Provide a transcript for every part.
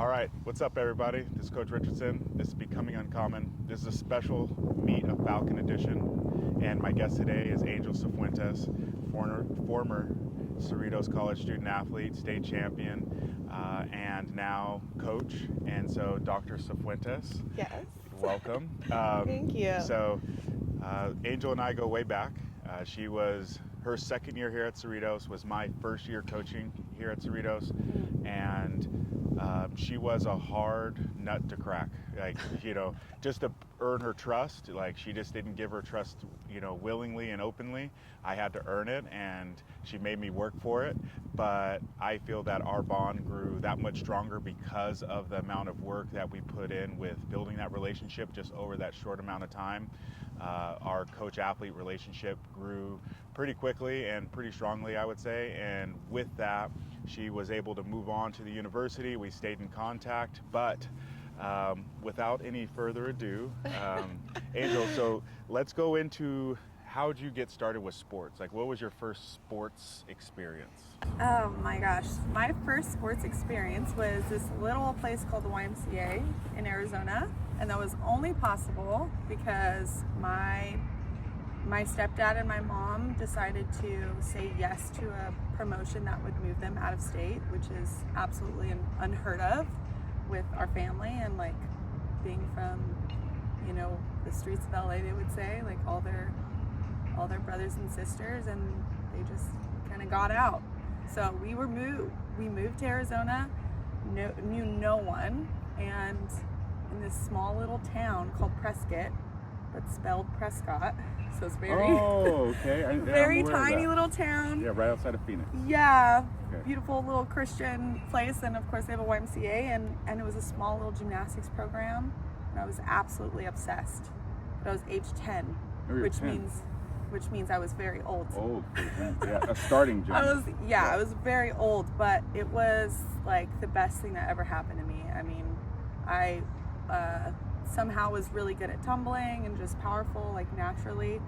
All right, what's up, everybody? This is Coach Richardson. This is Becoming Uncommon. This is a special meet of Falcon Edition, and my guest today is Angel Sifuentes, former Cerritos College student athlete, state champion, and now coach. And so, Dr. Sifuentes, Yes. welcome. Thank you. Angel and I go way back. She was her second year here at Cerritos, was my first year coaching here at Cerritos, and she was a hard nut to crack. Like, just to earn her trust, like, she just didn't give her trust, willingly and openly. I had to earn it, and she made me work for it. But I feel that our bond grew that much stronger because of the amount of work that we put in with building that relationship just over that short amount of time. Our coach-athlete relationship grew pretty quickly and pretty strongly, I would say. And with that, she was able to move on to the university. We stayed in contact, but without any further ado, Angel, so let's go into how'd you get started with sports? Like, what was your first sports experience? Oh my gosh. My first sports experience was this little place called the YMCA in Arizona. And that was only possible because my stepdad and my mom decided to say yes to a promotion that would move them out of state, which is absolutely unheard of with our family, and like being from, the streets of LA, they would say, like all their brothers and sisters, and they just kind of got out. So we moved to Arizona, knew no one, and in this small little town called Prescott, but spelled Prescott. So it's very tiny little town. Yeah, right outside of Phoenix. Yeah, okay. Beautiful little Christian place, and of course they have a YMCA, and it was a small little gymnastics program, and I was absolutely obsessed. But I was age 10, which means I was very old. Old, yeah, a starting gym. I was very old, but it was like the best thing that ever happened to me. I mean, I somehow was really good at tumbling and just powerful, like naturally,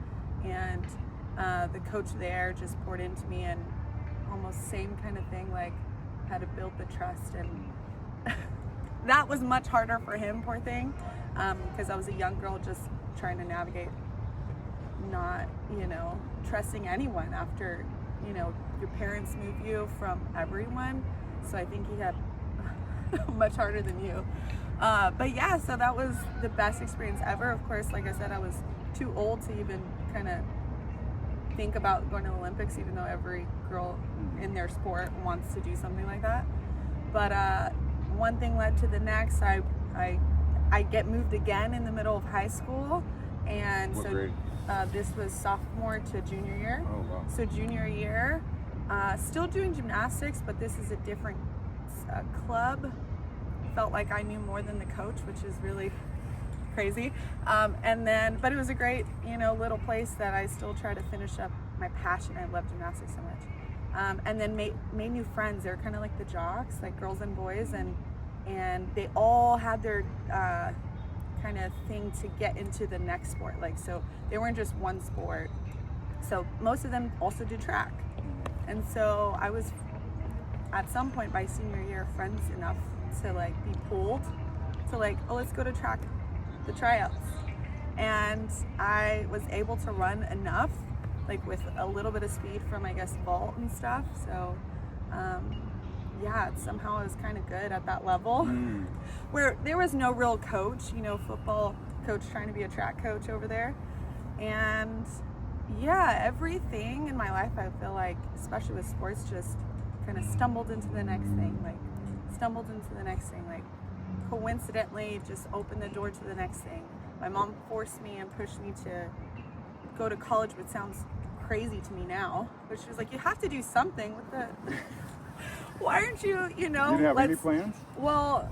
and the coach there just poured into me, and almost same kind of thing, like how to build the trust, and that was much harder for him, poor thing, because I was a young girl just trying to navigate not trusting anyone after your parents move you from everyone. So I think he had much harder than you. But yeah, so that was the best experience ever. Of course, like I said, I was too old to even kind of think about going to the Olympics, even though every girl in their sport wants to do something like that. But one thing led to the next. I get moved again in the middle of high school, and what grade? This was sophomore to junior year. Oh, wow. So junior year, still doing gymnastics, but this is a different club. Felt like I knew more than the coach, which is really crazy. But it was a great, little place that I still try to finish up my passion. I love gymnastics so much. And then made new friends. They were kind of like the jocks, like girls and boys, and they all had their kind of thing to get into the next sport. Like, so they weren't just one sport. So most of them also did track. And so I was, at some point by senior year, friends enough to like be pulled to like, oh, let's go to the tryouts. And I was able to run enough, like with a little bit of speed from, I guess, vault and stuff. So somehow I was kind of good at that level where there was no real coach, football coach trying to be a track coach over there. And yeah, everything in my life, I feel like, especially with sports, just kind of stumbled into the next thing, like coincidentally just opened the door to the next thing. My mom forced me and pushed me to go to college, which sounds crazy to me now, but she was like, you have to do something with the why aren't you, You didn't have any plans? Well,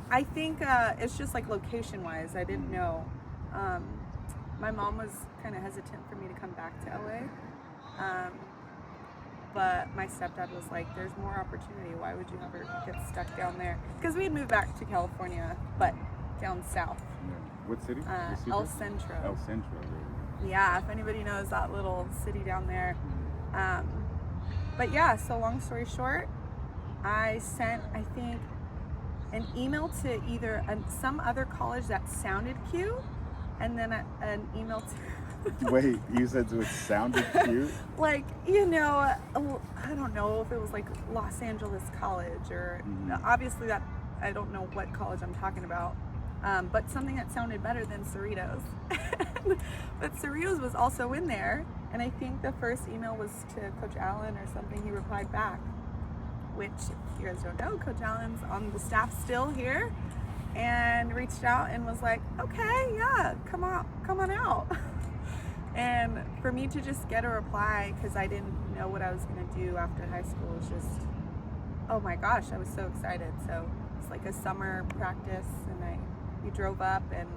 I think it's just like location wise, I didn't know. My mom was kind of hesitant for me to come back to LA. But my stepdad was like, there's more opportunity. Why would you ever get stuck down there? Because we had moved back to California, but down south. Yeah. What city? El Centro. El Centro. Yeah, if anybody knows that little city down there. But yeah, so long story short, I sent, I think, an email to either some other college that sounded cute, and then an email to Wait, you said it sounded cute? like, you know, I don't know if it was like Los Angeles College or obviously that I don't know what college I'm talking about, but something that sounded better than Cerritos. But Cerritos was also in there, and I think the first email was to Coach Allen or something. He replied back, which, if you guys don't know, Coach Allen's on the staff still here, and reached out and was like, okay, yeah, come on out. And for me to just get a reply, because I didn't know what I was going to do after high school, was just, oh my gosh, I was so excited. So it's like a summer practice, and we drove up, and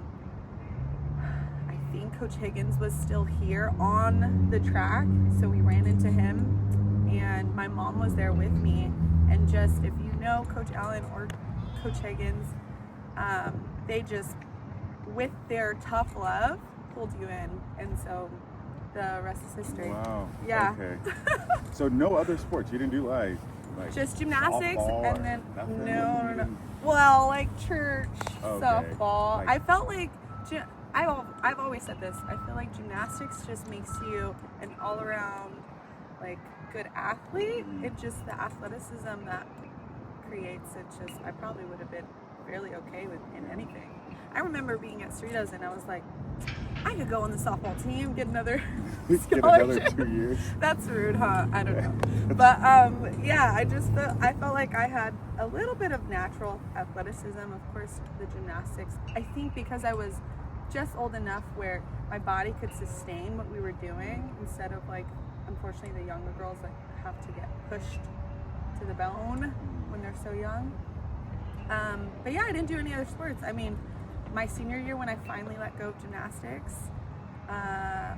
I think Coach Higgins was still here on the track, so we ran into him, and my mom was there with me. And just, if you know Coach Allen or Coach Higgins, they just, with their tough love, pulled you in, and so the rest is history. Wow. Yeah. Okay. So no other sports. You didn't do like just gymnastics, and then nothing? no. Well, like church, Okay. softball. Like, I felt like I've always said this. I feel like gymnastics just makes you an all-around like good athlete. It's just the athleticism that creates it. Just I probably would have been fairly okay with in anything. I remember being at Cerritos, and I was like, I could go on the softball team, get another get another 2 years. That's rude, huh? I don't know. But yeah, I felt like I had a little bit of natural athleticism. Of course, the gymnastics. I think because I was just old enough where my body could sustain what we were doing, instead of like, unfortunately, the younger girls that have to get pushed to the bone when they're so young. But yeah, I didn't do any other sports. I mean, my senior year, when I finally let go of gymnastics,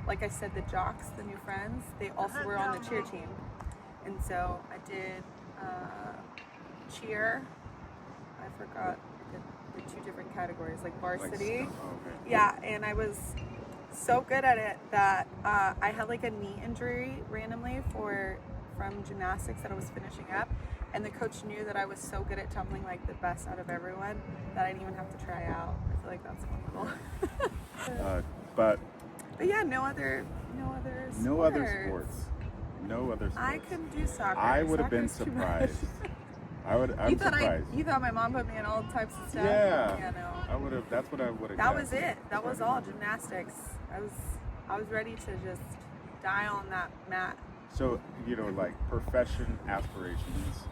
like I said, the jocks, the new friends, they also were on the cheer team. And so I did cheer. I forgot the two different categories, like varsity. Okay. Yeah, and I was so good at it that I had like a knee injury randomly from gymnastics that I was finishing up. And the coach knew that I was so good at tumbling, like the best out of everyone, that I didn't even have to try out. I feel like that's wonderful. But yeah, no other sports. no other sports. No other sports. I couldn't do soccer. I would have been Soccer's too surprised. much. I'm surprised. You thought my mom put me in all types of stuff? Yeah. Yeah, no. I would have. That's what I would have. That was it. That was all gymnastics. I was ready to just die on that mat. So, you know, like profession aspirations,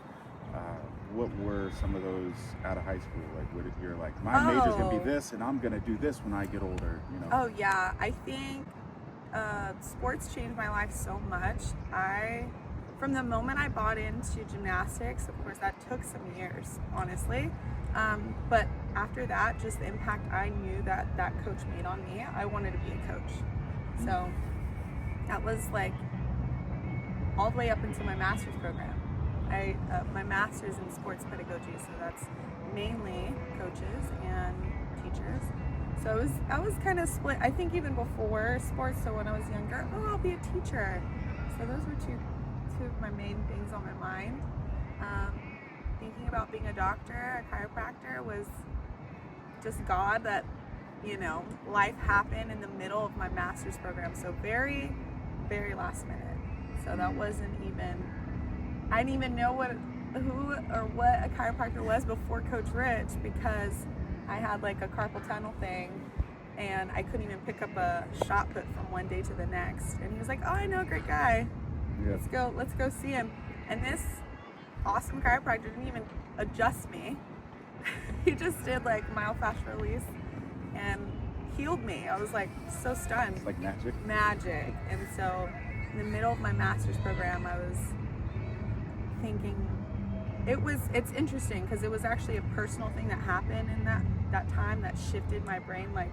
what were some of those out of high school? Like, what if you're like, my major's gonna be this, and I'm gonna do this when I get older, you know? Oh yeah, I think sports changed my life so much. From the moment I bought into gymnastics, of course that took some years, honestly. But after that, just the impact I knew that coach made on me, I wanted to be a coach. So that was like all the way up into my master's program. My master's in sports pedagogy, so that's mainly coaches and teachers. So I was kind of split. I think even before sports, so when I was younger, I'll be a teacher. So those were two of my main things on my mind. Thinking about being a doctor, a chiropractor, was just God that, you know, life happened in the middle of my master's program. So very, very last minute. So that wasn't even, I didn't even know who or what a chiropractor was before Coach Rich, because I had like a carpal tunnel thing and I couldn't even pick up a shot put from one day to the next. And he was like, oh, I know a great guy. Yeah. Let's go see him. And this awesome chiropractor didn't even adjust me. He just did like myofascial release and healed me. I was like so stunned. Like magic? Magic. And so in the middle of my master's program, I was thinking, it's interesting because it was actually a personal thing that happened in that time that shifted my brain. Like,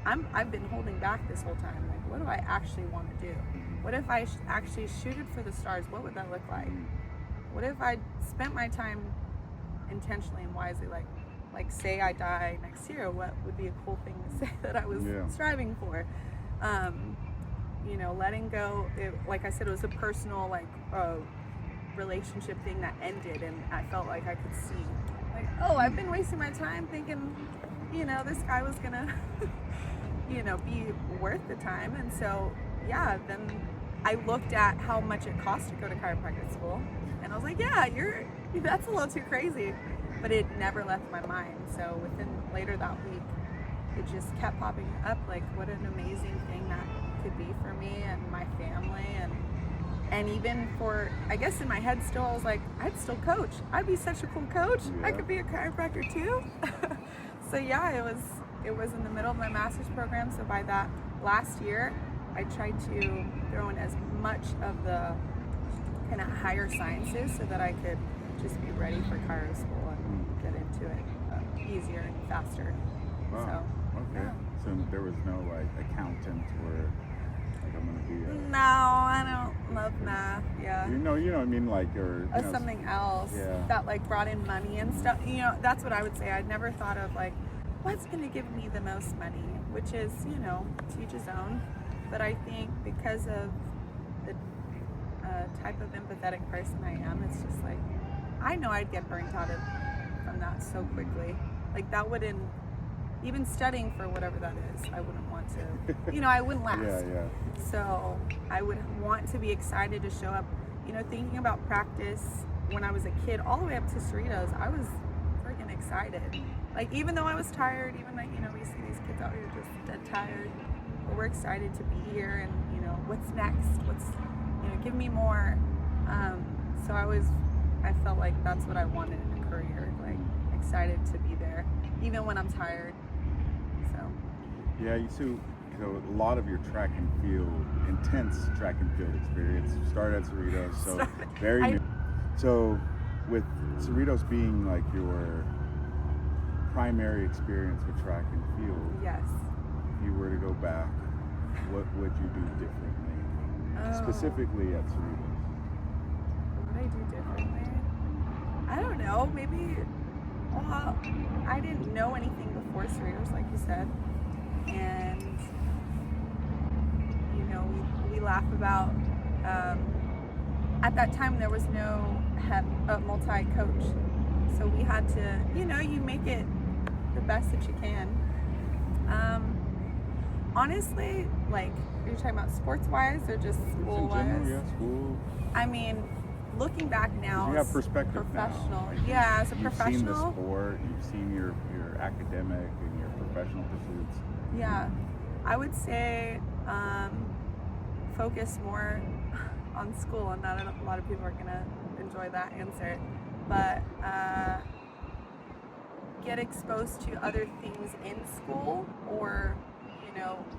I've been holding back this whole time. Like, what do I actually want to do? What if I actually shooted for the stars? What would that look like? What if I spent my time intentionally and wisely? Like say I die next year, what would be a cool thing to say that I was striving for? You know, letting go. Like I said, it was a personal relationship thing that ended, and I felt like I could see like, oh, I've been wasting my time thinking, this guy was gonna, be worth the time. And so, yeah, then I looked at how much it cost to go to chiropractic school, and I was like, yeah, that's a little too crazy. But it never left my mind. So later that week, it just kept popping up, like what an amazing thing that could be for me and my family, and even for, I guess in my head still, I was like, I'd still coach. I'd be such a cool coach. Yeah. I could be a chiropractor too. So yeah, it was in the middle of my master's program. So by that last year, I tried to throw in as much of the kind of higher sciences so that I could just be ready for chiro school and get into it easier and faster. Wow. So, okay. Yeah. So there was no like accountant or like I'm gonna be No, I don't love math. Yeah. you know what I mean, like, or Something else that like brought in money and stuff. That's what I would say. I'd never thought of like, what's going to give me the most money, which is, to each his own. But I think because of the type of empathetic person I am, it's just like, I know I'd get burnt out from that so quickly. Like that wouldn't, even studying for whatever that is, I wouldn't want to, I wouldn't last. Yeah. So I would want to be excited to show up, thinking about practice when I was a kid, all the way up to Cerritos, I was freaking excited. Like, even though I was tired, even like, we see these kids out here just dead tired, but we're excited to be here and, what's next? Give me more. So I felt like that's what I wanted in a career, like excited to be there, even when I'm tired. So. Yeah, so a lot of your track and field, intense track and field experience started at Cerritos, so very new. So with Cerritos being like your primary experience with track and field, yes. If you were to go back, what would you do differently? Specifically at Cerritos. What would I do differently? I don't know, maybe, well, I didn't know anything before Cerritos, like you said, and we laugh about, at that time there was no multi-coach, so we had to, you make it the best that you can. Honestly, like, are you talking about sports-wise or just school-wise? Yeah, school. I mean, looking back now, you have perspective professional. now. Like, yeah, as a professional. You've seen the sport, you've seen your academic and your professional pursuits. Yeah, I would say focus more on school, and not a lot of people are gonna enjoy that answer, but get exposed to other things in school, or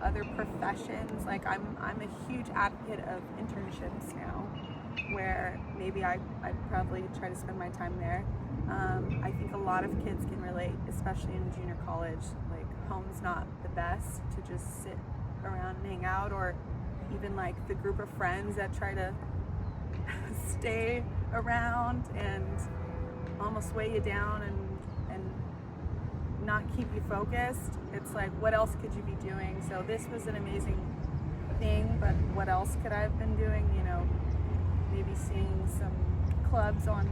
other professions. Like I'm a huge advocate of internships now, where maybe I'd probably try to spend my time there. I think a lot of kids can relate, especially in junior college. Like, home's not the best to just sit around and hang out, or even like the group of friends that try to stay around and almost weigh you down and not keep you focused. It's like, what else could you be doing? So this was an amazing thing, but what else could I have been doing? Maybe seeing some clubs on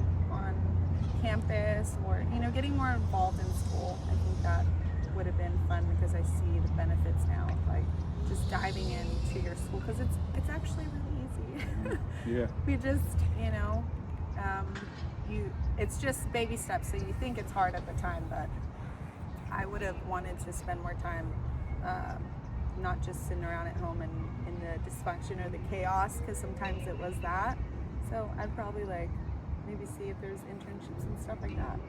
campus, or getting more involved in school. I think that would have been fun, because I see the benefits now of like just diving into your school, because it's actually really easy. Yeah. We just it's just baby steps, so you think it's hard at the time, but I would have wanted to spend more time not just sitting around at home and in the dysfunction or the chaos, because sometimes it was that. So I'd probably like maybe see if there's internships and stuff like that.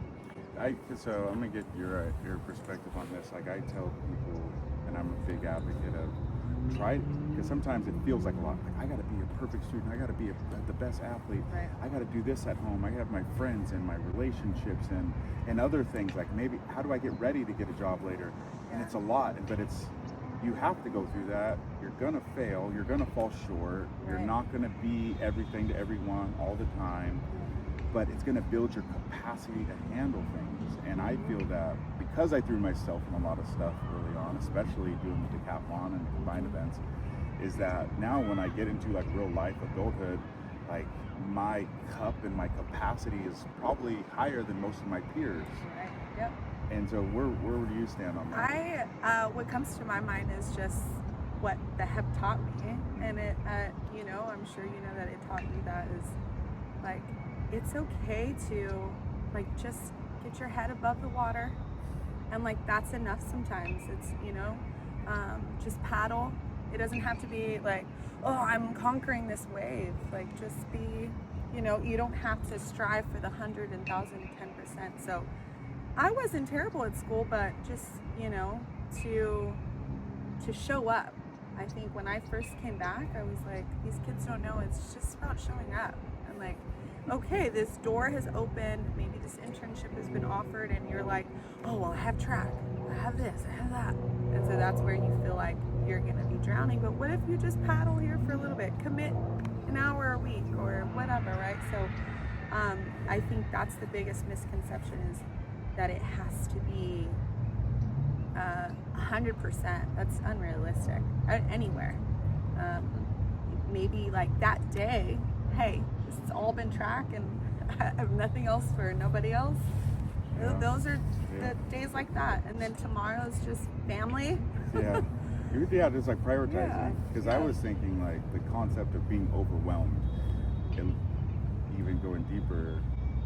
So I'm gonna get your perspective on this. Like, I tell people, and I'm a big advocate of try, because sometimes it feels like a lot. Like, I gotta be a perfect student. I gotta be the best athlete. Right. I gotta do this at home. I have my friends and my relationships and other things. Like, maybe how do I get ready to get a job later? And it's a lot, but you have to go through that. You're gonna fail. You're gonna fall short. You're not gonna be everything to everyone all the time. But it's going to build your capacity to handle things. And I feel that because I threw myself in a lot of stuff early on, especially doing the decathlon and the combined events, is that now when I get into like real life adulthood, like my cup and my capacity is probably higher than most of my peers. Right. Yep. And so where do you stand on that? What comes to my mind is just what the hep taught me, and it, you know, I'm sure you know that it taught me that is like, it's okay to like just get your head above the water, and like that's enough sometimes. It's, you know, just paddle. It doesn't have to be like, oh, I'm conquering this wave. Like, just be, you know, you don't have to strive for the 100 and 10%. So I wasn't terrible at school, but just, you know, to show up. I think when I first came back, I was like, these kids don't know, it's just about showing up. And like, okay, this door has opened, maybe this internship has been offered, and you're like, oh, well, I have track, I have this, I have that. And so that's where you feel like you're gonna be drowning. But what if you just paddle here for a little bit, commit an hour a week or whatever, right? So I think that's the biggest misconception, is that it has to be 100%. That's unrealistic anywhere. Maybe like that day, hey, it's all been track and I have nothing else for nobody else. Yeah. Those are the days like that. And then tomorrow's just family. Yeah, just like prioritizing. Because I was thinking like the concept of being overwhelmed, and even going deeper,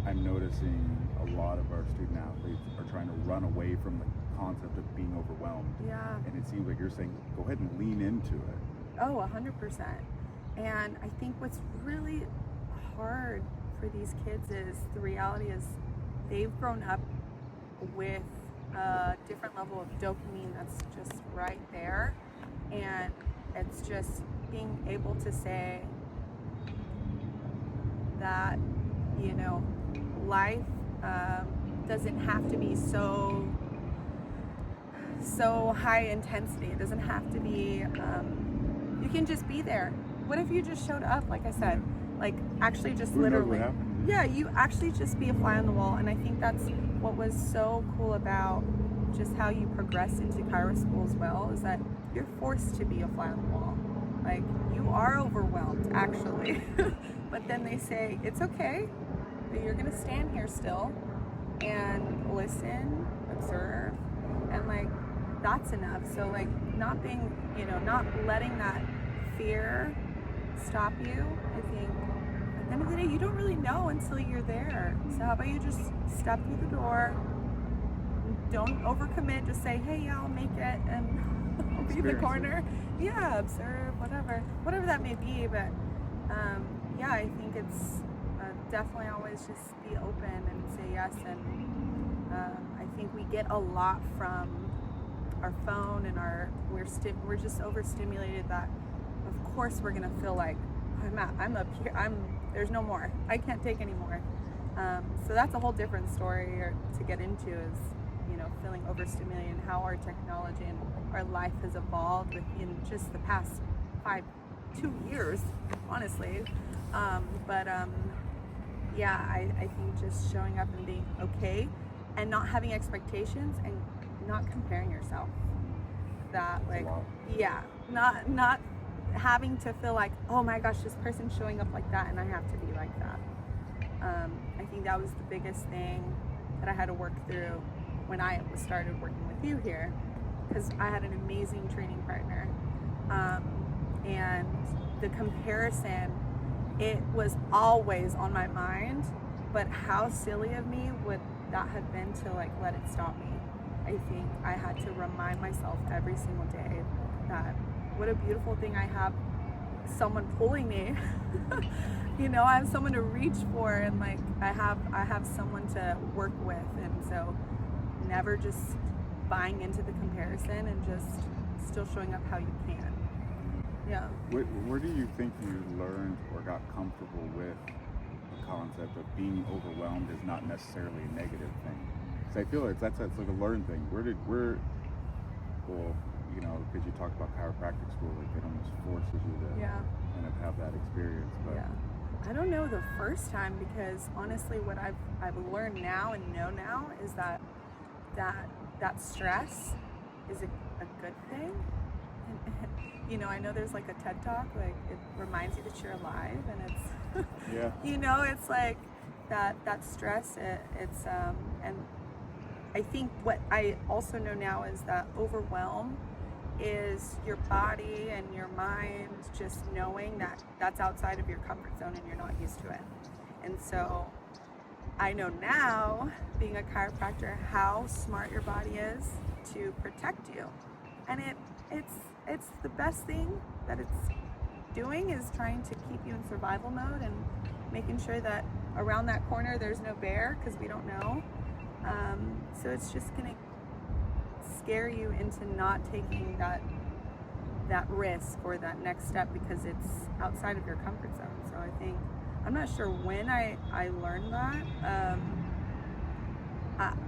I'm noticing a lot of our student athletes are trying to run away from the concept of being overwhelmed. Yeah. And it seems like you're saying, go ahead and lean into it. Oh, 100%. And I think what's really hard for these kids is, the reality is they've grown up with a different level of dopamine that's just right there. And it's just being able to say that, you know, life doesn't have to be so high intensity. It doesn't have to be, you can just be there. What if you just showed up, like I said, like actually just Who knows literally, what happened? yeah, you actually just be a fly on the wall. And I think that's what was so cool about just how you progress into chiro school as well, is that you're forced to be a fly on the wall. Like, you are overwhelmed actually, but then they say, it's okay, but you're gonna stand here still and listen, observe, and like, that's enough. So like, not being, you know, not letting that fear stop you. I think at the end of the day, you don't really know until you're there. So how about you just step through the door, don't overcommit, just say, hey, yeah, I'll make it, and I'll be in the corner. Yeah, observe, whatever that may be. But yeah, I think it's definitely always just be open and say yes. And I think we get a lot from our phone, and we're just overstimulated, that of course we're gonna feel like I'm up here, there's no more, I can't take any more. So that's a whole different story to get into, is, you know, feeling overstimulated, and how our technology and our life has evolved within just the past 2 years, honestly. Yeah, I think just showing up and being okay, and not having expectations, and not comparing yourself. That, like, yeah, not having to feel like, oh my gosh, this person's showing up like that and I have to be like that. I think that was the biggest thing that I had to work through when I started working with you here, because I had an amazing training partner, and the comparison, it was always on my mind. But how silly of me would that have been to like let it stop me? I think I had to remind myself every single day that what a beautiful thing I have, someone pulling me. You know, I have someone to reach for, and like I have someone to work with. And so never just buying into the comparison, and just still showing up how you can. Yeah. Where do you think you learned or got comfortable with the concept of being overwhelmed is not necessarily a negative thing? Because I feel like that's like a learned thing. Well, you know, because you talk about chiropractic school, like it almost forces you to kind of have that experience. But I don't know the first time, because honestly, what I've learned now and know now is that stress is a good thing you know, I know there's like a TED Talk, like it reminds you that you're alive, and it's, Yeah. you know, it's like that stress. It's and I think what I also know now is that overwhelm is your body and your mind just knowing that that's outside of your comfort zone and you're not used to it. And so I know now, being a chiropractor, how smart your body is to protect you. And it's the best thing that it's doing is trying to keep you in survival mode and making sure that around that corner there's no bear, because we don't know. So it's just gonna scare you into not taking that risk or that next step because it's outside of your comfort zone. So I think, I'm not sure when I learned that.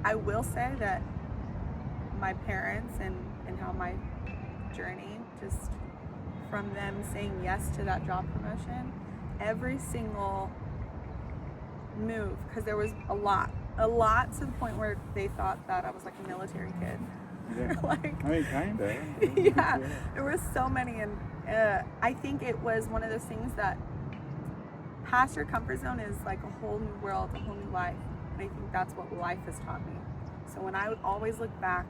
I will say that my parents and how my journey, just from them saying yes to that job promotion, every single move, because there was a lot to the point where they thought that I was like a military kid. Yeah. Like, I mean, kinda. yeah, there were so many, and I think it was one of those things that past your comfort zone is like a whole new world, a whole new life, and I think that's what life has taught me. So when I would always look back,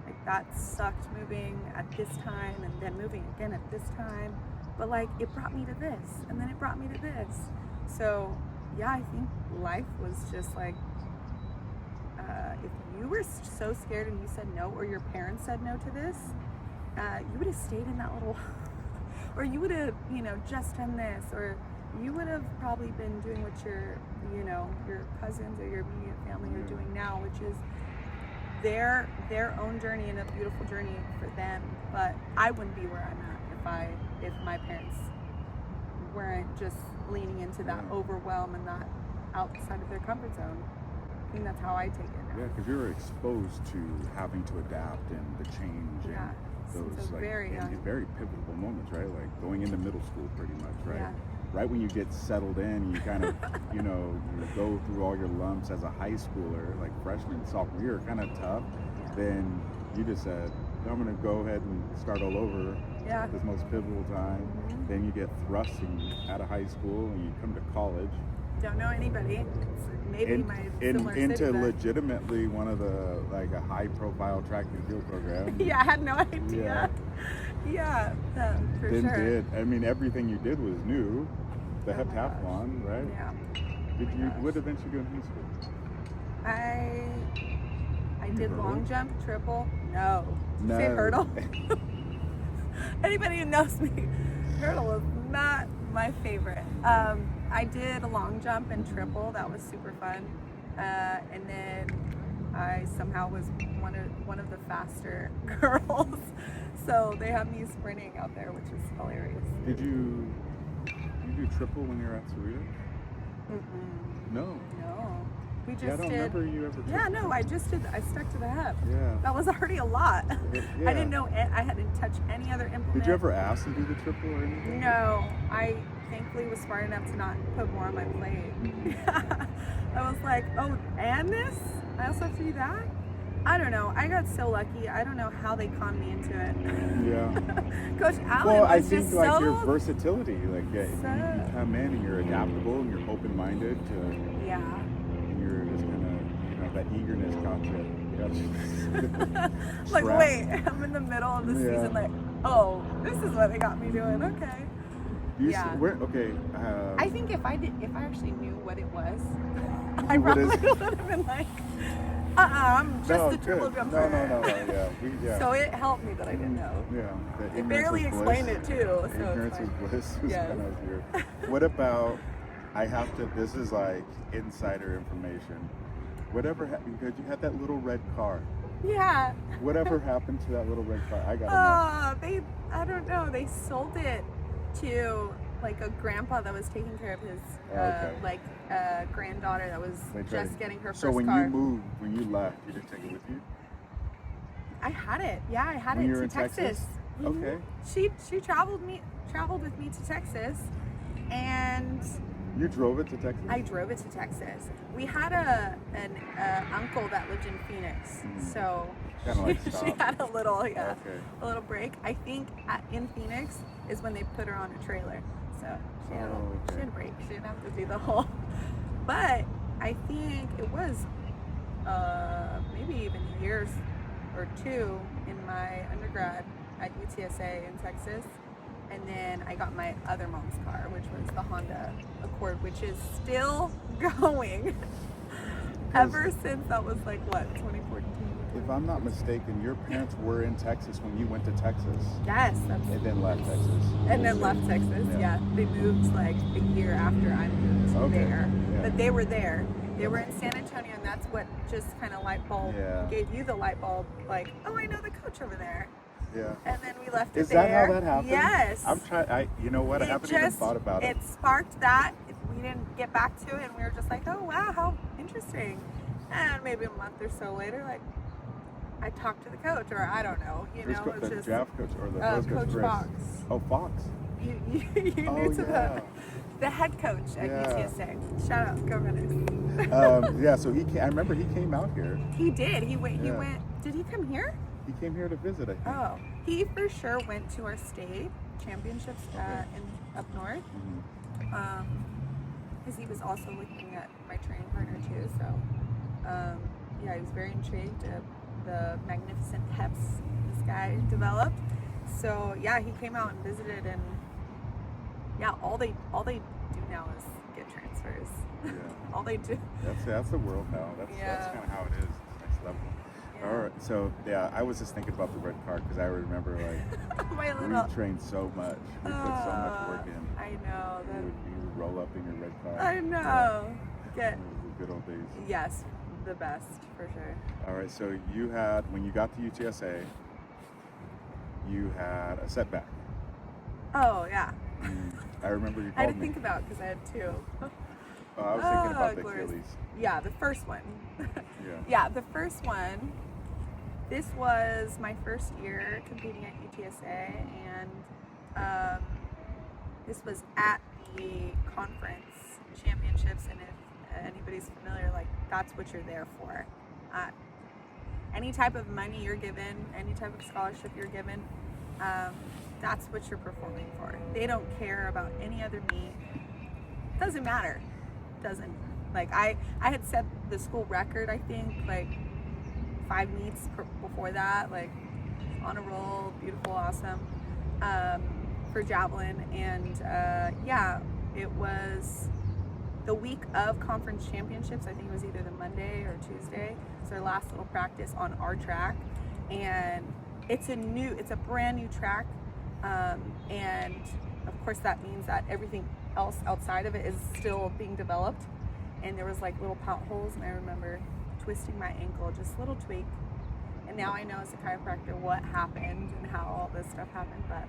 like that sucked moving at this time and then moving again at this time, but like it brought me to this, and then it brought me to this. So yeah, I think life was just like, if you were so scared and you said no, or your parents said no to this, you would have stayed in that little, or you would have, you know, just done this, or you would have probably been doing what your cousins or your immediate family are doing now, which is their own journey and a beautiful journey for them. But I wouldn't be where I'm at if my parents weren't just leaning into that overwhelm and that outside of their comfort zone. I think that's how I take it now. Yeah, because you were exposed to having to adapt and the change and those like very pivotal moments, right? Like going into middle school, pretty much, right? Yeah. Right when you get settled in, you kind of, you go through all your lumps as a high schooler, like freshman, sophomore year, kind of tough. Yeah. Then you just said, I'm going to go ahead and start all over at this most pivotal time. Mm-hmm. Then you get thrust out of high school and you come to college. Don't know anybody. It's maybe my similar into city, but legitimately one of the, like a high profile track and field program. yeah, I had no idea. Yeah, for then sure. I mean, everything you did was new. The heptathlon, right? Yeah. What events you do in high school? I did long jump, triple. No. No. Say hurdle. Anybody who knows me, hurdle is not my favorite. I did a long jump and triple. That was super fun. And then I somehow was one of the faster girls. So they have me sprinting out there, which is hilarious. Did you do triple when you were at Cerritos? No. We just I don't remember you ever. Yeah, no, I stuck to the hip. Yeah. That was already a lot. Yeah. I didn't know I hadn't touched any other implement. Did you ever ask to do the triple or anything? No, I thankfully was smart enough to not put more on my plate. I was like, oh, and this? I also have to do that? I don't know. I got so lucky. I don't know how they conned me into it. Yeah. Coach Allen was I think just like so... your versatility, like you come in and you're adaptable and you're open-minded to... Yeah. You're just kind of, that eagerness got you. Like, wait, I'm in the middle of the season, like, oh, this is what they got me doing. Okay. I think if I actually knew what it was, I probably would have been like, I'm just a triple jumper. No. So it helped me that I didn't know. Yeah. It barely explained it too. So Ignorance is bliss. Kind of weird. What about, this is like insider information. Whatever happened, because you had that little red car. Yeah. Whatever happened to that little red car? I gotta know. I don't know. They sold it to like a grandpa that was taking care of his granddaughter that was just getting her first car. So when you moved, when you left, you didn't take it with you? I had it. Yeah, I had when it you were to in Texas. Okay. She traveled with me to Texas, and You drove it to Texas? I drove it to Texas. We had an uncle that lived in Phoenix, so Kind of like she stop. had a little, Okay. a little break. I think in Phoenix is when they put her on a trailer, so she had, she had a break. She didn't have to do the whole. But I think it was maybe even a year or two in my undergrad at UTSA in Texas. And then I got my other mom's car, which was the Honda Accord, which is still going. Ever since that was like, what, 2014? If I'm not mistaken, your parents were in Texas when you went to Texas. Yes. And then left Texas. And then left Texas, yeah. They moved like a year after I moved there. Yeah. But they were there. They were in San Antonio, and that's what just kind of light bulb gave you the light bulb, like, oh, I know the coach over there. Yeah. And then we left it Is there. that how that happened? Yes. I'm trying. You know what? I haven't even thought about it. It sparked that. We didn't get back to it, and we were just like, oh wow, how interesting. And maybe a month or so later, like, I talked to the coach, or I don't know. You know, it's the just draft coach or the Coach Chris. Fox. Oh, Fox. You knew to the head coach at UTSA. Shout out, go Runners. Yeah. So I remember he came out here. He did. He went. Did he come here? He came here to visit, I think. Oh, he for sure went to our state championships up north. Because he was also looking at my training partner too. So, yeah, he was very intrigued at the magnificent peps this guy developed. So yeah, he came out and visited, and yeah, all they do now is get transfers. Yeah. All they do. That's the world now. That's kind of how it is. It's next level. All right, so yeah, I was just thinking about the red car because I remember like we trained so much. We put so much work in. I know. You would roll up in your red car. I know. It was the good old days. Yes, the best for sure. All right, so you had, when you got to UTSA, you had a setback. Oh yeah. I remember you called me. I had to think about because I had two. Oh, I was thinking about the Achilles. Yeah, the first one. Yeah, the first one. This was my first year competing at UTSA, and this was at the conference championships. And if anybody's familiar, like, that's what you're there for. Any type of money you're given, any type of scholarship you're given, that's what you're performing for. They don't care about any other meet. Doesn't matter. Doesn't. Like, I had set the school record, I think, like 5 meets before that, like on a roll, beautiful, awesome, for javelin. And yeah, it was the week of conference championships. I think it was either the Monday or Tuesday. It's our last little practice on our track, and it's a brand new track, and of course that means that everything else outside of it is still being developed. And there was like little potholes, and I remember twisting my ankle, just a little tweak. And now I know as a chiropractor what happened and how all this stuff happened. But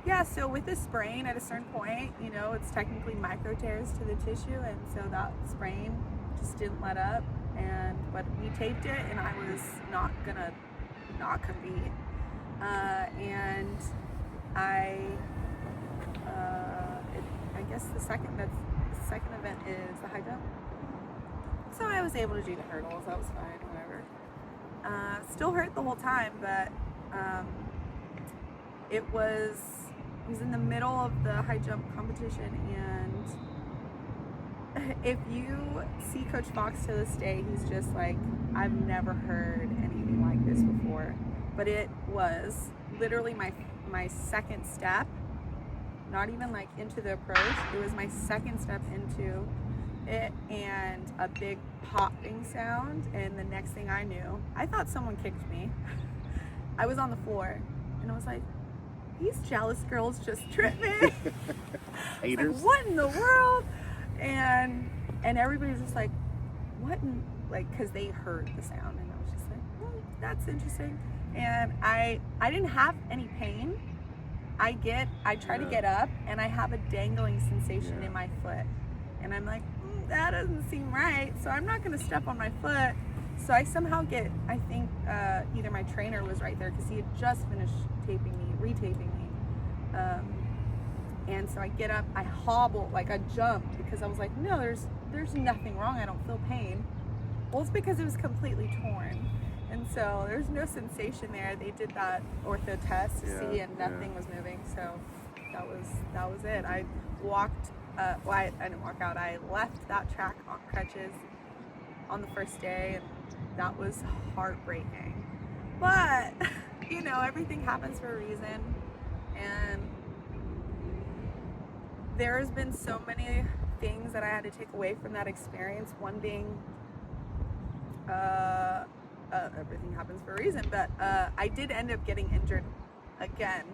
yeah, so with this sprain at a certain point, you know, it's technically micro tears to the tissue, and so that sprain just didn't let up. But we taped it, and I was not gonna not compete. And I guess the second event is the high jump. So I was able to do the hurdles. That was fine, whatever. Still hurt the whole time, but it was in the middle of the high jump competition, and if you see Coach Fox to this day, he's just like, I've never heard anything like this before. But it was literally my second step. Not even like into the approach, it was my second step into it, and a big popping sound, and the next thing I knew, I thought someone kicked me. I was on the floor, and I was like, these jealous girls just tripped me. Haters. Like, what in the world? And everybody was just like, what in, like, because they heard the sound, and I was just like, that's interesting. And I didn't have any pain. I try to get up, and I have a dangling sensation in my foot, and I'm like, that doesn't seem right, so I'm not going to step on my foot. So I somehow I think either my trainer was right there, because he had just finished retaping me, And so I get up, I hobble, like I jumped because I was like, no, there's nothing wrong. I don't feel pain. Well, it's because it was completely torn. And so there's no sensation there. They did that ortho test to see, and nothing was moving. So that was it. I walked, I didn't walk out. I left that track on crutches on the first day, and that was heartbreaking. But, you know, everything happens for a reason. And there's been so many things that I had to take away from that experience. One being, everything happens for a reason, but I did end up getting injured again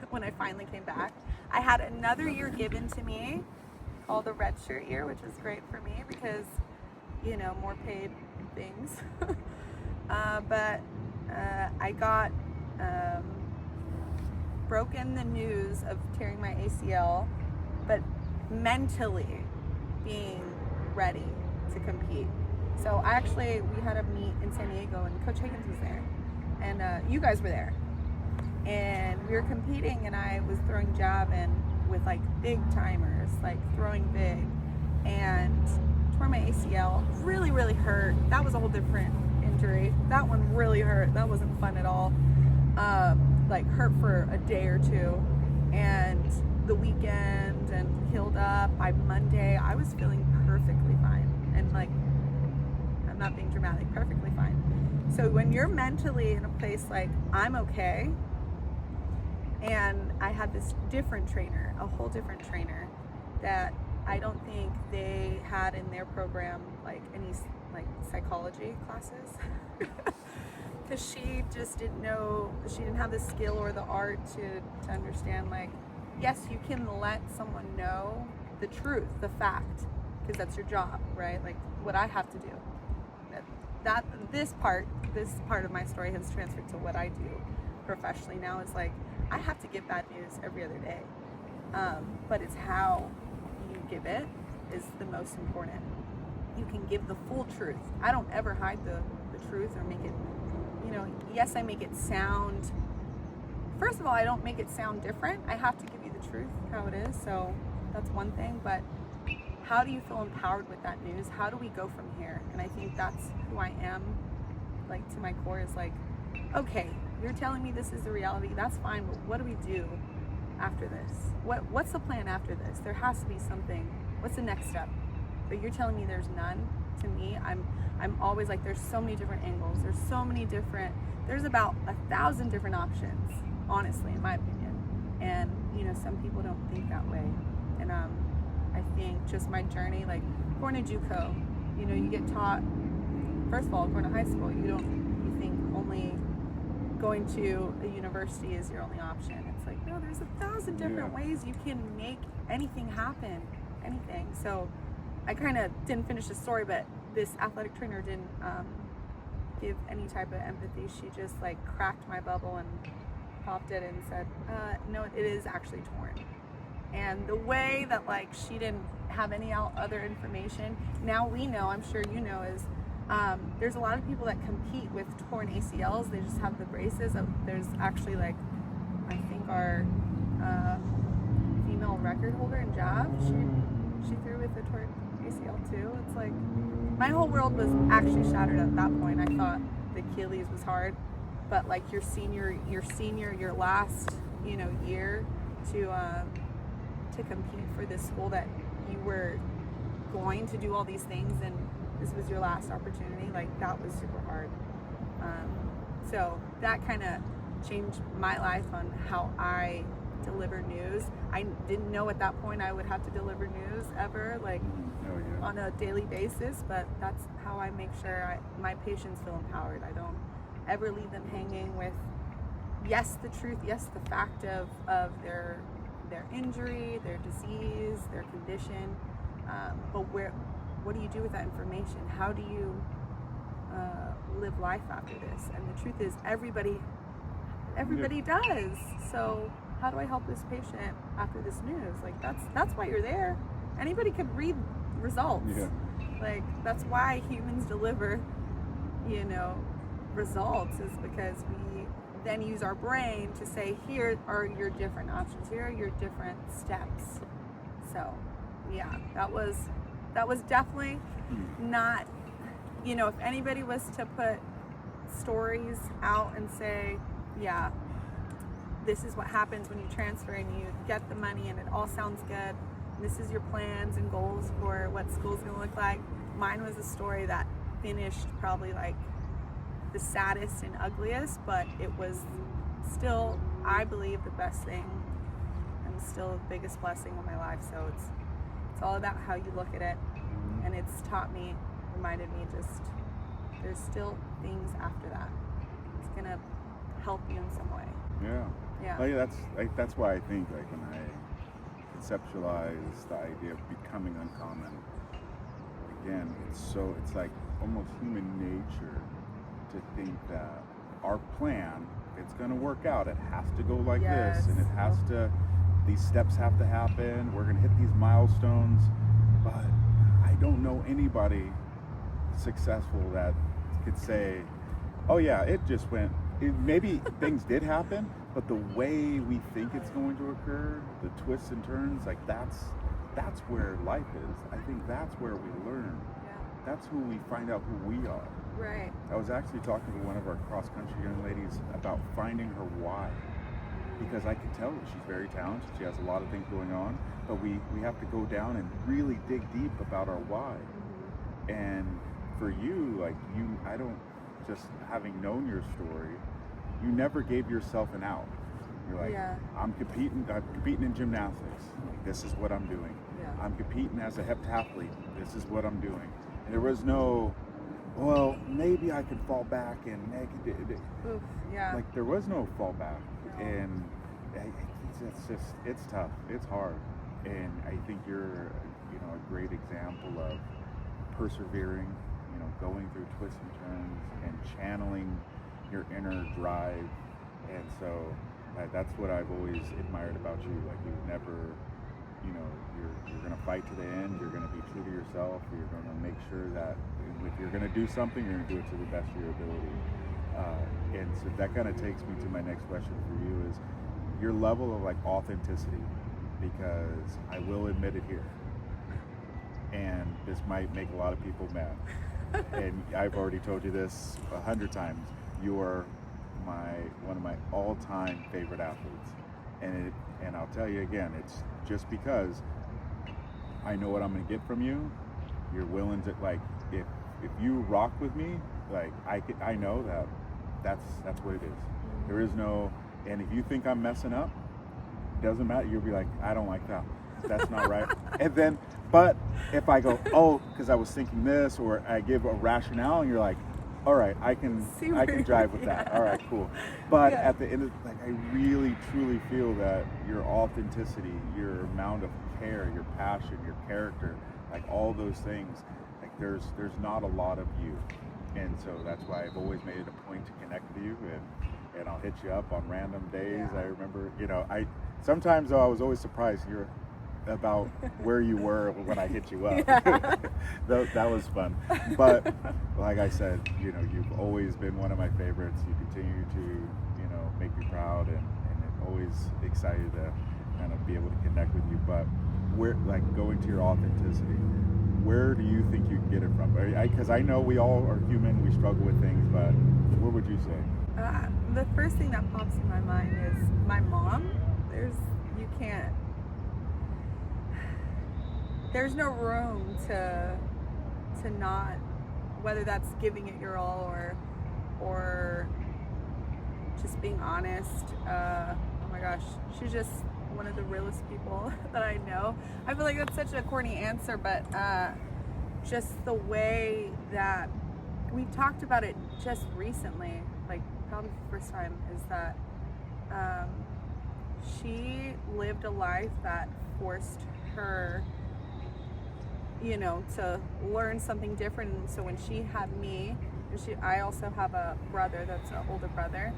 when I finally came back. I had another year given to me called the red shirt year, which was great for me because, you know, more paid things. But I got broken the news of tearing my ACL, but mentally being ready to compete. So we had a meet in San Diego, and Coach Higgins was there, and you guys were there, and we were competing, and I was throwing javelin with like big timers, like throwing big, and tore my ACL. Really, really hurt. That was a whole different injury. That one really hurt. That wasn't fun at all. Like hurt for a day or two, and the weekend, and healed up. By Monday, I was feeling perfectly fine, and like, I'm not being dramatic, perfectly fine. So when you're mentally in a place like, I'm okay, and I had this different trainer, a whole different trainer that I don't think they had in their program, like any like psychology classes. Because she just didn't know, she didn't have the skill or the art to understand, like, yes, you can let someone know the truth, the fact, because that's your job, right? Like what I have to do. This part of my story has transferred to what I do professionally now. Is like, I have to give bad news every other day. But it's how you give it is the most important. You can give the full truth. I don't ever hide the truth or make it, you know, yes, I make it sound, first of all, I don't make it sound different. I have to give you the truth, how it is. So that's one thing, but how do you feel empowered with that news? How do we go from here? And I think that's who I am, like to my core, is like, okay, you're telling me this is the reality, that's fine, but what do we do after this? What's the plan after this? There has to be something. What's the next step? But you're telling me there's none. To me, I'm always like, there's so many different angles, there's about 1,000 different options, honestly, in my opinion. And you know, some people don't think that way. And I think just my journey, like going to JUCO, you know, you get taught, first of all, going to high school, you think only going to a university is your only option. It's like, no, there's 1,000 different ways you can make anything happen, anything. So I kind of didn't finish the story, but this athletic trainer didn't give any type of empathy. She just like cracked my bubble and popped it and said, no, it is actually torn. And the way that like she didn't have any other information, now we know, I'm sure you know, is there's a lot of people that compete with torn ACLs. They just have the braces. There's actually like, I think our female record holder in jav, she threw with a torn ACL too. It's like, my whole world was actually shattered at that point. I thought the Achilles was hard, but like your last, you know, year to compete for this school that you were going to do all these things, and this was your last opportunity, like that was super hard. So that kind of changed my life on how I deliver news. I didn't know at that point I would have to deliver news ever, like on a daily basis, but that's how I make sure my patients feel empowered. I don't ever leave them hanging with, yes, the truth, yes, the fact of their injury, their disease, their condition, but what do you do with that information? How do you live life after this? And the truth is, everybody does. So how do I help this patient after this news? Like that's why you're there. Anybody could read results. Yeah. Like that's why humans deliver, you know, results, is because then use our brain to say, here are your different options, here are your different steps. So yeah, that was definitely not, you know, if anybody was to put stories out and say, yeah, this is what happens when you transfer and you get the money and it all sounds good, this is your plans and goals for what school's gonna look like. Mine was a story that finished probably like the saddest and ugliest, but it was still, I believe, the best thing and still the biggest blessing of my life. So it's all about how you look at it, and it's taught me, reminded me, just there's still things after that. It's gonna help you in some way. Yeah. That's why I think, like, when I conceptualize the idea of becoming uncommon, again, it's like almost human nature to think that our plan, it's going to work out, it has to go like this, and it has to, these steps have to happen, we're going to hit these milestones. But I don't know anybody successful that could say, oh yeah, it just went, maybe things did happen, but the way we think it's going to occur, the twists and turns, like that's where life is. I think that's where we learn. That's who we find out who we are. Right. I was actually talking to one of our cross-country young ladies about finding her why, because I could tell she's very talented, she has a lot of things going on, but we have to go down and really dig deep about our why. And for you, like I don't, just having known your story, you never gave yourself an out. You're like, I'm competing in gymnastics, this is what I'm doing. I'm competing as a heptathlete, this is what I'm doing. And there was no, well, maybe I could fall back and make it. Like, there was no fallback. No. And it's tough, it's hard. And I think you're, you know, a great example of persevering, you know, going through twists and turns and channeling your inner drive. And so that's what I've always admired about you. Like, you've never, you know, you're going to fight to the end, you're going to be true to yourself, you're going to make sure that if you're going to do something, you're going to do it to the best of your ability. And so that kind of takes me to my next question for you is your level of, like, authenticity, because I will admit it here, and this might make a lot of people mad, and I've already told you this 100 times, you are one of my all-time favorite athletes, and I'll tell you again, it's just because I know what I'm going to get from you. You're willing to, like, if you rock with me, like, I know that's what it is. There is no, and if you think I'm messing up, it doesn't matter. You'll be like, I don't like that. That's not right. And then, but if I go, oh, because I was thinking this, or I give a rationale, and you're like, all right, I can drive with that. All right, cool. But at the end of, like, I really truly feel that your authenticity, your amount of care, your passion, your character, like, all those things, like, there's not a lot of you. And so that's why I've always made it a point to connect with you, and I'll hit you up on random days. I remember, you know, sometimes though I was always surprised about where you were when I hit you up. That was fun. But like I said, you know, you've always been one of my favorites. You continue to, you know, make me proud, and always excited to kind of be able to connect with you. But where, like, going to your authenticity, where do you think you can get it from? Because I know we all are human, we struggle with things, but what would you say? The first thing that pops in my mind is my mom. There's no room to not, whether that's giving it your all or just being honest. Oh my gosh, she's just one of the realest people that I know. I feel like that's such a corny answer, but just the way that we talked about it just recently, like probably the first time, is that she lived a life that forced her, you know, to learn something different. And so when she had me, and I also have a brother that's an older brother,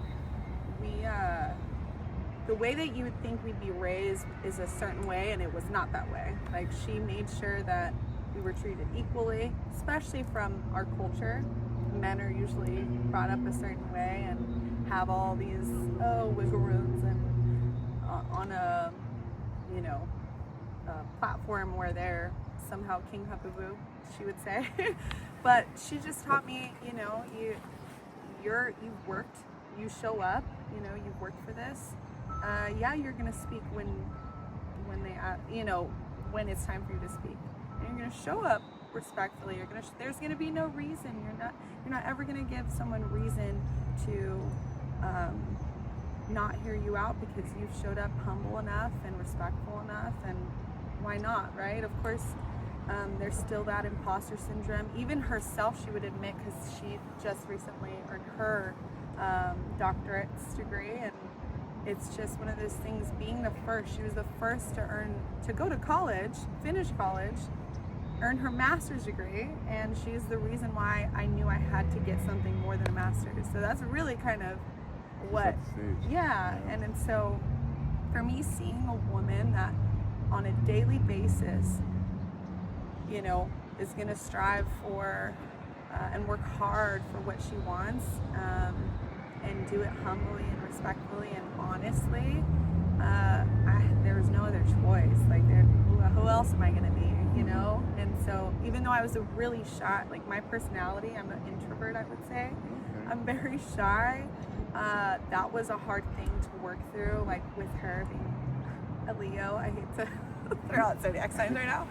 the way that you would think we'd be raised is a certain way, and it was not that way. Like, she made sure that we were treated equally, especially from our culture. Men are usually brought up a certain way and have all these wiggle rooms and on a, you know, a platform where they're somehow king hubbub, she would say. But she just taught me, you know, you've worked, you show up, you know, you've worked for this. Yeah, you're gonna speak when they, you know, when it's time for you to speak, and you're gonna show up respectfully. There's gonna be no reason. You're not ever gonna give someone reason to not hear you out because you've showed up humble enough and respectful enough, and why not, right? Of course, there's still that imposter syndrome. Even herself, she would admit, because she just recently earned her doctorate's degree, and it's just one of those things, being the first. She was the first to go to college, finish college, earn her master's degree, and she's the reason why I knew I had to get something more than a master's. So that's really kind of what, yeah. And so for me, seeing a woman that on a daily basis, you know, is going to strive for and work hard for what she wants, and do it humbly and respectfully and honestly, there was no other choice. Like, who else am I going to be, you know? And so even though I was a really shy, like my personality, I'm an introvert, I would say. I'm very shy. That was a hard thing to work through, like with her being a Leo. I hate to throw out zodiac signs right now,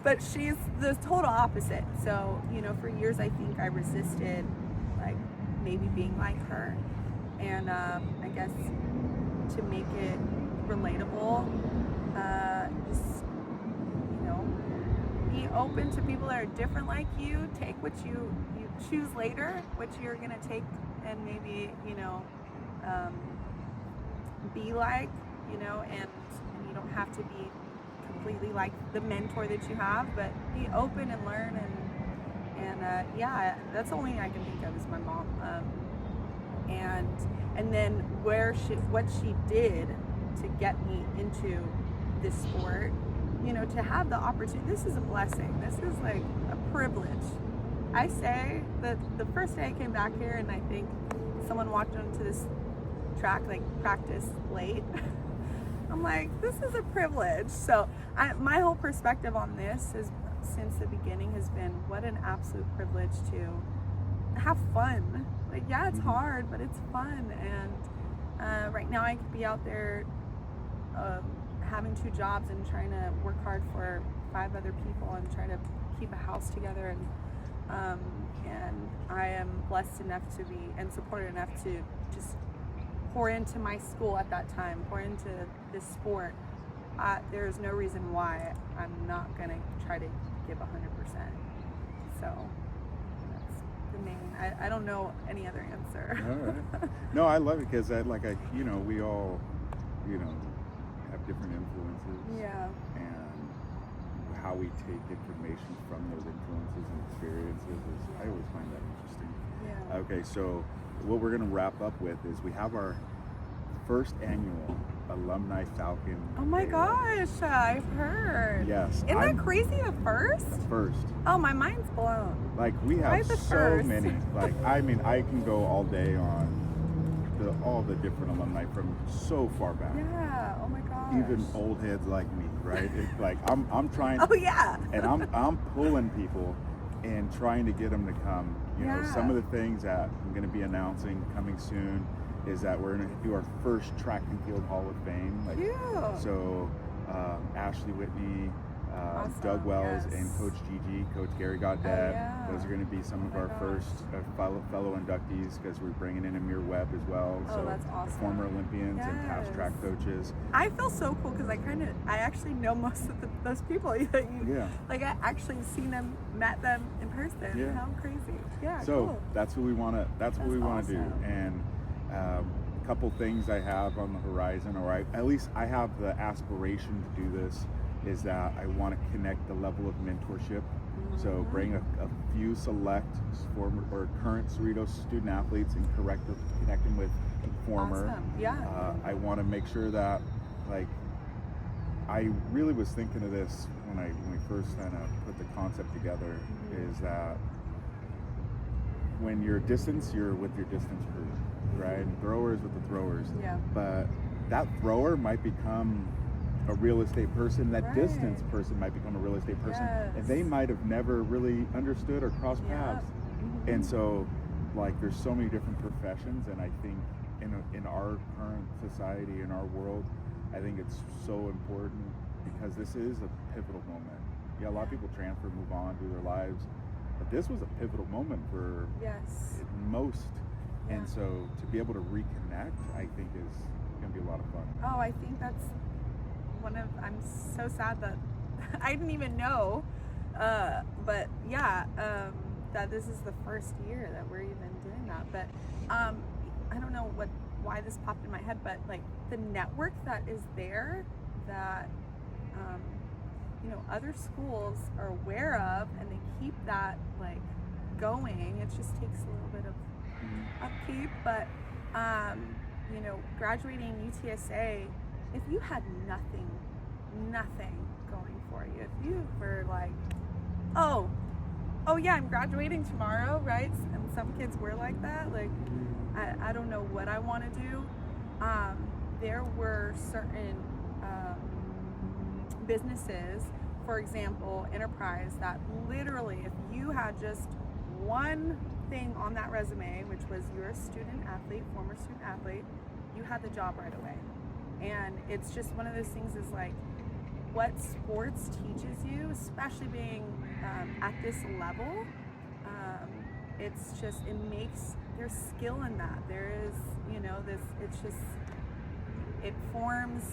but she's the total opposite. So, you know, for years I think I resisted, like, maybe being like her. And I guess to make it relatable, just, you know, be open to people that are different like you. Take what you choose later, what you're gonna take, and maybe, you know, be like, you know, and you don't have to be completely like the mentor that you have, but be open and learn, and yeah, that's the only thing I can think of is my mom. And then what she did to get me into this sport, you know, to have the opportunity. This is a blessing. This is like a privilege. I say that the first day I came back here, and I think someone walked onto this track, like, practice late. I'm like, this is a privilege. So my whole perspective on this is, since the beginning, has been what an absolute privilege to have fun. Like, yeah, it's hard, but it's fun. And right now I could be out there having 2 jobs and trying to work hard for 5 other people and trying to keep a house together. And I am blessed enough to be, and supported enough to just pour into my school at that time, pour into this sport. There's no reason why I'm not going to try to give 100%. So that's the main, I don't know any other answer. All right. No, I love it because you know, we all, you know, have different influences. Yeah. And how we take information from those influences and experiences I always find that interesting. Yeah. Okay, so what we're going to wrap up with is we have our first annual alumni Falcon. Oh my gosh, I've heard. Yes. Isn't that crazy, the first? The first. Oh, my mind's blown. Like, we have so first? many. Like, I mean, I can go all day on all the different alumni from so far back. Yeah, oh my gosh. Even old heads like me, right? It's like, I'm trying. Oh yeah. And I'm pulling people and trying to get them to come. You know, some of the things that I'm going to be announcing coming soon is that we're going to do our first track and field Hall of Fame. Like, Cute. so Ashley Whitney, Awesome. Doug Wells, Yes. and Coach Gigi, Coach Gary Goddad. yeah. Those are going to be some of Oh my our gosh. first fellow inductees, because we're bringing in Amir Webb as well. Oh, so that's awesome. the former Olympians and past Yes. track coaches. I feel so cool because I actually know most of those people that you, Yeah. like, I actually seen them, met them in person. Yeah. How crazy. Yeah, So cool. that's what we want to. That's what we want to do. awesome. And a couple things I have on the horizon, or at least I have the aspiration to do this, is that I want to connect the level of mentorship. So bring a few select former or current Cerritos student athletes and connect them with former. Awesome. Yeah. I want to make sure that, like, I really was thinking of this when we first kind of put the concept together, is that when you're distance, you're with your distance crew. right? And throwers with the throwers. Yeah. But that thrower might become a real estate person. That Right. distance person might become a real estate person. Yes. And they might have never really understood or crossed Yep. paths. Mhm. And so, like, there's so many different professions, and I think in our current society, in our world, I think it's so important because this is a pivotal moment. Yeah, a lot of people transfer, move on, do their lives, but this was a pivotal moment for Yes. most. Yeah. And so to be able to reconnect, I think is going to be a lot of fun. Oh, I think that's I'm so sad that I didn't even know, but yeah, that this is the first year that we're even doing that. But I don't know why this popped in my head, but like the network that is there that other schools are aware of, and they keep that like going. It just takes a little bit of upkeep, but graduating UTSA, if you had nothing going for you, if you were like, oh yeah, I'm graduating tomorrow, right? And some kids were like that, like I don't know what I want to do. There were certain businesses, for example, Enterprise, that literally, if you had just one thing on that resume, which was you're a student athlete, former student athlete, you had the job right away. And it's just one of those things, is like what sports teaches you, especially being at this level. It's just, there's skill in that. There is, it forms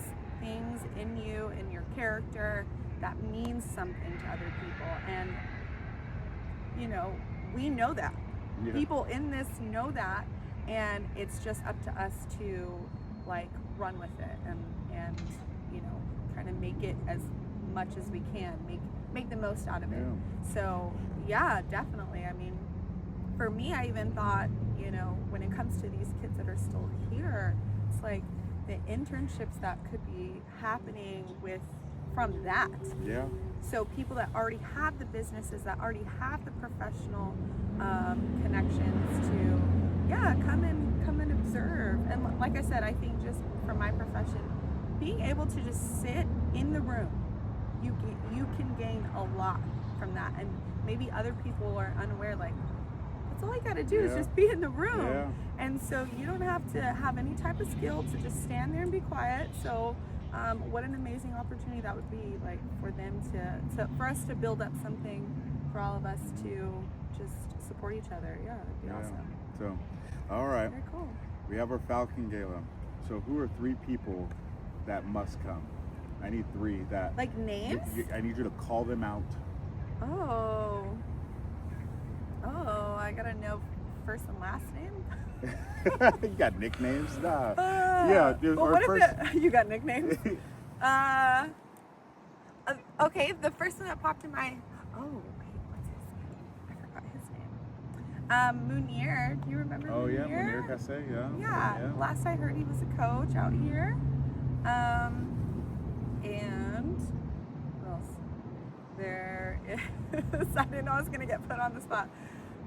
things in you, in your character, that means something to other people. And, we know that. Yeah. People in this know that, and it's just up to us to like run with it and kind of make it as much as we can, make the most out of it. Yeah. So yeah, definitely. I mean, for me, I even thought, when it comes to these kids that are still here, it's like the internships that could be happening from that. Yeah. So people that already have the businesses, that already have the professional connections to, come and observe. And like I said, I think just for my profession, being able to just sit in the room, you can gain a lot from that. And maybe other people are unaware, like, that's all I got to do is just be in the room. Yeah. And so you don't have to have any type of skill to just stand there and be quiet. So what an amazing opportunity that would be, like, for them for us to build up something for all of us to just support each other. Yeah, that'd be awesome. So, all right. Very cool. We have our Falcon Gala. So who are 3 people that must come? I need 3 that... Like names? I need you to call them out. Oh, I gotta know first and last name? You got nicknames? Nah. You got nicknames? Okay, the first one that popped in my... Oh, wait, what's his name? I forgot his name. Munir, do you remember Munir? Oh, yeah, Munir Kassé, yeah. Yeah, last I heard he was a coach out here. And what else? There is, I didn't know I was going to get put on the spot.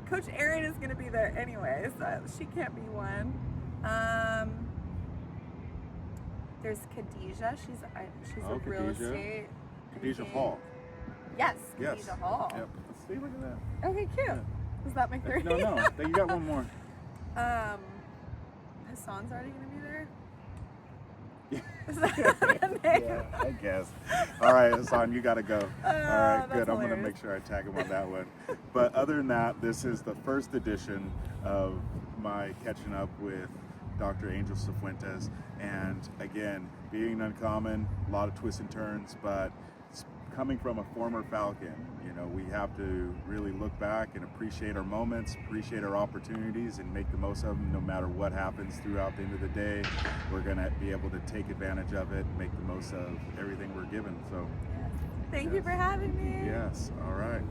Coach Erin is going to be there anyway, so she can't be one. There's Khadijah. She's a real estate. Khadijah Hall. Yes, Khadijah Hall. Yep. See, look at that. Okay, cute. Yeah. Was that my 3? No. You got one more. Hassan's already going to be there? Yeah. Is that the name? Yeah, I guess. All right, Hassan, you got to go. All right, that's good. I'm going to hilarious. make sure I tag him on that one. But other than that, this is the first edition of my catching up with Dr. Angel Sifuentes. And again, being uncommon, a lot of twists and turns, but coming from a former Falcon, we have to really look back and appreciate our moments, appreciate our opportunities, and make the most of them no matter what happens throughout the end of the day. We're going to be able to take advantage of it, make the most of everything we're given. So, Thank you for having me. yes, all right.